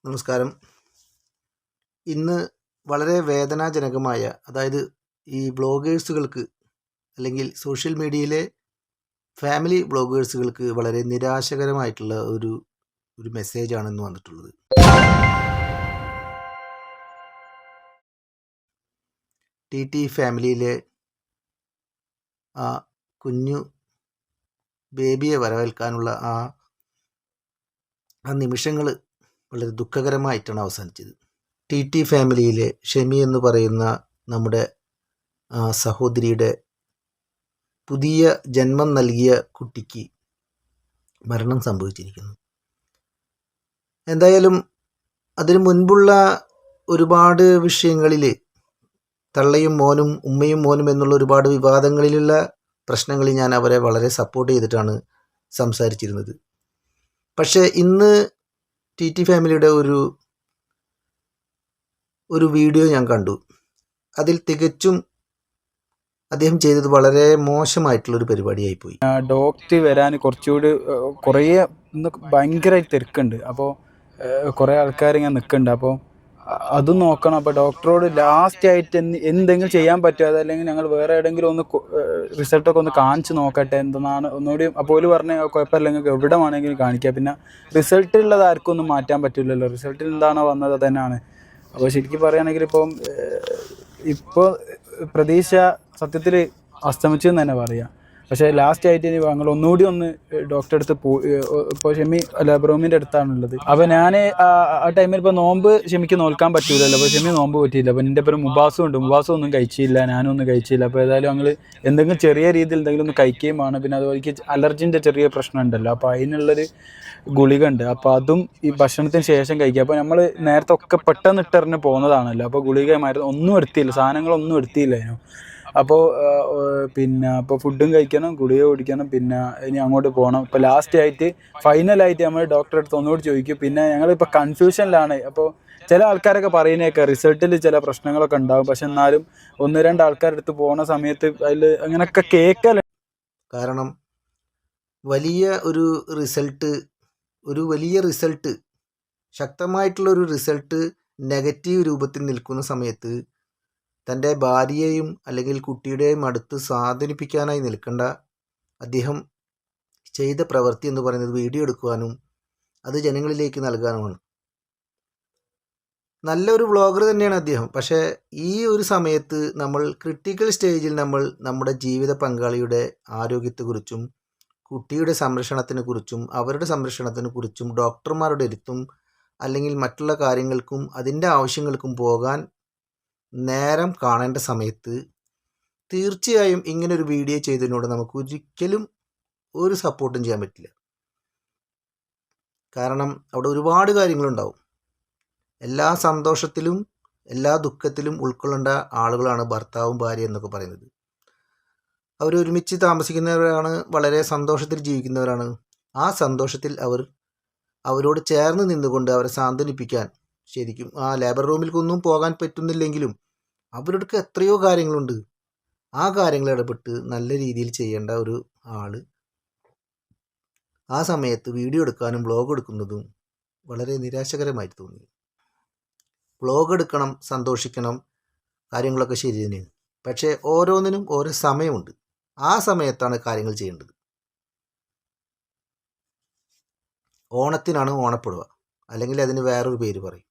നമസ്കാരം. ഇന്ന് വളരെ വേദനാജനകമായ, അതായത് ഈ ബ്ലോഗേഴ്സുകൾക്ക് അല്ലെങ്കിൽ സോഷ്യൽ മീഡിയയിലെ ഫാമിലി ബ്ലോഗേഴ്സുകൾക്ക് വളരെ നിരാശകരമായിട്ടുള്ള ഒരു മെസ്സേജാണ് ഇന്ന് വന്നിട്ടുള്ളത്. ടി ഫാമിലിയിലെ ആ കുഞ്ഞു ബേബിയെ വരവേൽക്കാനുള്ള ആ നിമിഷങ്ങൾ വളരെ ദുഃഖകരമായിട്ടാണ് അവസാനിച്ചത്. ടി ഫാമിലിയിലെ ഷെമി എന്ന് പറയുന്ന നമ്മുടെ സഹോദരിയുടെ പുതിയ ജന്മം നൽകിയ കുട്ടിക്ക് മരണം സംഭവിച്ചിരിക്കുന്നു. എന്തായാലും അതിനു മുൻപുള്ള ഒരുപാട് വിഷയങ്ങളിൽ തള്ളയും മോനും ഉമ്മയും മോനും എന്നുള്ള ഒരുപാട് വിവാദങ്ങളിലുള്ള പ്രശ്നങ്ങളിൽ ഞാൻ അവരെ വളരെ സപ്പോർട്ട് ചെയ്തിട്ടാണ് സംസാരിച്ചിരുന്നത്. പക്ഷേ ഇന്ന് ടി ഫാമിലിയുടെ ഒരു വീഡിയോ ഞാൻ കണ്ടു. അതിൽ തികച്ചും അദ്ദേഹം ചെയ്തത് വളരെ മോശമായിട്ടുള്ളൊരു പരിപാടിയായിപ്പോയി. ഡോക്ടർ വരാൻ കുറേ ഇന്ന് ഭയങ്കരമായിട്ട് തിരക്കുണ്ട്. അപ്പോൾ കുറേ ആൾക്കാർ ഇങ്ങനെ നിൽക്കുന്നുണ്ട്. അപ്പോൾ അതും നോക്കണം. അപ്പോൾ ഡോക്ടറോട് ലാസ്റ്റ് ആയിട്ട് എന്തെങ്കിലും ചെയ്യാൻ പറ്റുമോ, അതല്ലെങ്കിൽ ഞങ്ങൾ വേറെ എവിടെയെങ്കിലും ഒന്ന് റിസൾട്ടൊക്കെ ഒന്ന് കാണിച്ച് നോക്കട്ടെ എന്തെന്നാണ് ഒന്നുകൂടി. അപ്പോൾ പറഞ്ഞ കുഴപ്പമില്ല, നിങ്ങൾക്ക് എവിടെ വേണമെങ്കിലും കാണിക്കുക. പിന്നെ റിസൾട്ടുള്ളത് ആർക്കും ഒന്നും മാറ്റാൻ പറ്റില്ലല്ലോ. റിസൾട്ടിൽ എന്താണോ വന്നത് അത് തന്നെയാണ്. അപ്പോൾ ശരിക്കും പറയുകയാണെങ്കിൽ ഇപ്പോൾ പ്രതീക്ഷ സത്യത്തിൽ അസ്തമിച്ചു എന്ന് തന്നെ പറയാം. പക്ഷേ ലാസ്റ്റ് ആയിട്ട് ഞങ്ങൾ ഒന്നുകൂടി ഡോക്ടറെ അടുത്ത് ഇപ്പോൾ ഷെമി ലേബർ റൂമിൻ്റെ അടുത്താണുള്ളത്. അപ്പോൾ ഞാൻ ആ ടൈമിൽ ഇപ്പോൾ നോമ്പ് ഷെമിക്ക് നോൽക്കാൻ പറ്റൂലല്ലോ. അപ്പോൾ ഷെമി നോമ്പ് പറ്റിയില്ല. അപ്പോൾ എൻ്റെ പേര് മുബാസും ഉണ്ട്. മുബാസും ഒന്നും കഴിച്ചില്ല, ഞാനും ഒന്നും കഴിച്ചില്ല. അപ്പോൾ ഏതായാലും ഞങ്ങൾ എന്തെങ്കിലും ചെറിയ രീതിയിൽ എന്തെങ്കിലും ഒന്ന് കഴിക്കുകയും വേണം. പിന്നെ അതുപോലെ അലർജിൻ്റെ ചെറിയ പ്രശ്നം ഉണ്ടല്ലോ, അപ്പോൾ അതിനുള്ളൊരു ഗുളിക ഉണ്ട്. അപ്പോൾ അതും ഈ ഭക്ഷണത്തിന് ശേഷം കഴിക്കുക. അപ്പോൾ നമ്മൾ നേരത്തെ ഒക്കെ പെട്ടെന്ന് ഇട്ടെറിഞ്ഞ് പോകുന്നതാണല്ലോ. അപ്പോൾ ഗുളിക മരുന്ന് ഒന്നും എടുത്തില്ല, സാധനങ്ങളൊന്നും എടുത്തില്ലായിരുന്നു. അപ്പോൾ അപ്പോൾ ഫുഡും കഴിക്കണം, ഗുളിക കുടിക്കണം, പിന്നെ ഇനി അങ്ങോട്ട് പോകണം. ഇപ്പോൾ ലാസ്റ്റ് ആയിട്ട് ഫൈനലായിട്ട് നമ്മൾ ഡോക്ടറെ അടുത്ത് ഒന്നുകൂടി ചോദിക്കും. പിന്നെ ഞങ്ങളിപ്പോൾ കൺഫ്യൂഷനിലാണ്. അപ്പോൾ ചില ആൾക്കാരൊക്കെ പറയുന്നേക്കാം റിസൾട്ടിൽ ചില പ്രശ്നങ്ങളൊക്കെ ഉണ്ടാകും. പക്ഷെ എന്നാലും 1-2 ആൾക്കാരുടെ അടുത്ത് പോകുന്ന സമയത്ത് അതിൽ അങ്ങനെയൊക്കെ കേൾക്കല. കാരണം വലിയ റിസൾട്ട് ശക്തമായിട്ടുള്ളൊരു റിസൾട്ട് നെഗറ്റീവ് രൂപത്തിൽ നിൽക്കുന്ന സമയത്ത് തൻ്റെ ഭാര്യയെയും അല്ലെങ്കിൽ കുട്ടിയുടെയും അടുത്ത് സ്വാധീനിപ്പിക്കാനായി നിൽക്കേണ്ട അദ്ദേഹം ചെയ്ത പ്രവൃത്തി എന്ന് പറയുന്നത് വീഡിയോ എടുക്കുവാനും അത് ജനങ്ങളിലേക്ക് നൽകാനുമാണ്. നല്ലൊരു വ്ളോഗർ തന്നെയാണ് അദ്ദേഹം. പക്ഷേ ഈ ഒരു സമയത്ത് നമ്മൾ ക്രിട്ടിക്കൽ സ്റ്റേജിൽ നമ്മുടെ ജീവിത പങ്കാളിയുടെ ആരോഗ്യത്തെക്കുറിച്ചും കുട്ടിയുടെ സംരക്ഷണത്തിനെ കുറിച്ചും അവരുടെ സംരക്ഷണത്തിനെ കുറിച്ചും ഡോക്ടർമാരുടെ അടുത്തും അല്ലെങ്കിൽ മറ്റുള്ള കാര്യങ്ങൾക്കും അതിൻ്റെ ആവശ്യങ്ങൾക്കും പോകാൻ നേരം കാണേണ്ട സമയത്ത് തീർച്ചയായും ഇങ്ങനൊരു വീഡിയോ ചെയ്തതിനോട് നമുക്ക് ഒരിക്കലും ഒരു സപ്പോർട്ടും ചെയ്യാൻ പറ്റില്ല. കാരണം അവിടെ ഒരുപാട് കാര്യങ്ങളുണ്ടാവും. എല്ലാ സന്തോഷത്തിലും എല്ലാ ദുഃഖത്തിലും ഉൾക്കൊള്ളേണ്ട ആളുകളാണ് ഭർത്താവും ഭാര്യ എന്നൊക്കെ പറയുന്നത്. അവരൊരുമിച്ച് താമസിക്കുന്നവരാണ്, വളരെ സന്തോഷത്തിൽ ജീവിക്കുന്നവരാണ്. ആ സന്തോഷത്തിൽ അവരോട് ചേർന്ന് നിന്നുകൊണ്ട് അവരെ സാന്ത്വനിപ്പിക്കാൻ ശരിക്കും ആ ലേബർ റൂമിലേക്കൊന്നും പോകാൻ പറ്റുന്നില്ലെങ്കിലും അവർക്ക് എത്രയോ കാര്യങ്ങളുണ്ട്. ആ കാര്യങ്ങൾ ഇടപെട്ട് നല്ല രീതിയിൽ ചെയ്യേണ്ട ഒരു ആള് ആ സമയത്ത് വീഡിയോ എടുക്കാനും വ്ളോഗ് എടുക്കുന്നതും വളരെ നിരാശകരമായി തോന്നി. വ്ളോഗ് എടുക്കണം, സന്തോഷിക്കണം, കാര്യങ്ങളൊക്കെ ശരി തന്നെയാണ്. പക്ഷേ ഓരോന്നിനും ഓരോ സമയമുണ്ട്. ആ സമയത്താണ് കാര്യങ്ങൾ ചെയ്യേണ്ടത്. ഓണത്തിനാണ് ഓണപ്പുടവ, അല്ലെങ്കിൽ അതിന് വേറൊരു പേര് പറയും.